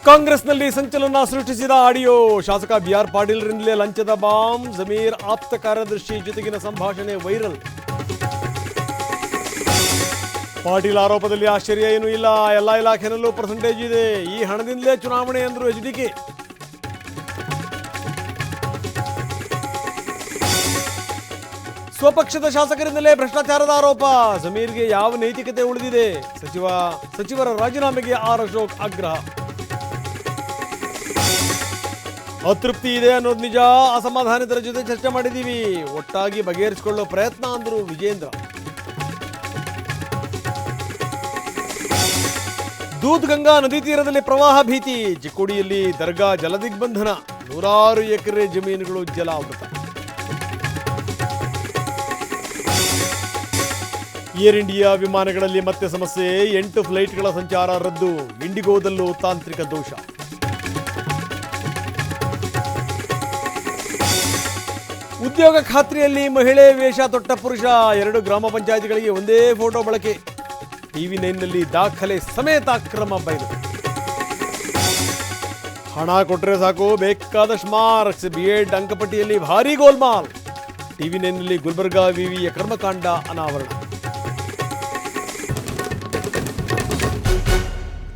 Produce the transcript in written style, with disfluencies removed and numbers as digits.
ಕಾಂಗ್ರೆಸ್ನಲ್ಲಿ ಸಂಚಲನ ಸೃಷ್ಟಿಸಿದ ಆಡಿಯೋ. ಶಾಸಕ ಬಿಆರ್ ಪಾಟೀಲ್ರಿಂದಲೇ ಲಂಚದ ಬಾಂಬ್. ಜಮೀರ್ ಆಪ್ತ ಕಾರ್ಯದರ್ಶಿ ಜೊತೆಗಿನ ಸಂಭಾಷಣೆ ವೈರಲ್. ಪಾಟೀಲ್ ಆರೋಪದಲ್ಲಿ ಆಶ್ಚರ್ಯ ಏನೂ ಇಲ್ಲ, ಎಲ್ಲ ಇಲಾಖೆನಲ್ಲೂ ಪರ್ಸೆಂಟೇಜ್ ಇದೆ. ಈ ಹಣದಿಂದಲೇ ಚುನಾವಣೆ ಎಂದರು ಎಚ್ಡಿಕೆ. ಸ್ವಪಕ್ಷದ ಶಾಸಕರಿಂದಲೇ ಭ್ರಷ್ಟಾಚಾರದ ಆರೋಪ. ಜಮೀರ್ಗೆ ಯಾವ ನೈತಿಕತೆ ಉಳಿದಿದೆ? ಸಚಿವರ ರಾಜೀನಾಮೆಗೆ ಆರ್ ಅಶೋಕ್ ಆಗ್ರಹ. ಅತೃಪ್ತಿ ಇದೆ ಅನ್ನೋದು ನಿಜ, ಅಸಮಾಧಾನಿತರ ಜೊತೆ ಚರ್ಚೆ ಮಾಡಿದ್ದೀವಿ, ಒಟ್ಟಾಗಿ ಬಗೆಹರಿಸಿಕೊಳ್ಳೋ ಪ್ರಯತ್ನ ಅಂದರು ವಿಜೇಂದ್ರ. ದೂದ್ ಗಂಗಾ ನದಿ ತೀರದಲ್ಲಿ ಪ್ರವಾಹ ಭೀತಿ. ಚಿಕ್ಕೋಡಿಯಲ್ಲಿ ದರ್ಗಾ ಜಲದಿಗ್ಬಂಧನ. 100 ಎಕರೆ ಜಮೀನುಗಳು ಜಲಾವೃತ. ಏರ್ ಇಂಡಿಯಾ ವಿಮಾನಗಳಲ್ಲಿ ಮತ್ತೆ ಸಮಸ್ಯೆ. 8 ಫ್ಲೈಟ್ಗಳ ಸಂಚಾರ ರದ್ದು. ಇಂಡಿಗೋದಲ್ಲೂ ತಾಂತ್ರಿಕ ದೋಷ. ಉದ್ಯೋಗ ಖಾತ್ರಿಯಲ್ಲಿ ಮಹಿಳೆ ವೇಷ ತೊಟ್ಟ ಪುರುಷ. 2 ಗ್ರಾಮ ಪಂಚಾಯಿತಿಗಳಿಗೆ ಒಂದೇ ಫೋಟೋ ಬಳಕೆ. TV9ನಲ್ಲಿ ದಾಖಲೆ ಸಮೇತ ಅಕ್ರಮ ಬಯಲು. ಹಣ ಕೊಟ್ಟರೆ ಸಾಕು, ಬೇಕಾದಷ್ಟು ಮಾರ್ಕ್ಸ್. B.Ed ಅಂಕಪಟ್ಟಿಯಲ್ಲಿ ಭಾರೀ ಗೋಲ್ಮಾಲ್. TV9ನಲ್ಲಿ ಗುಲ್ಬರ್ಗಾ ವಿವಿಯ ಕರ್ಮಕಾಂಡ ಅನಾವರಣ.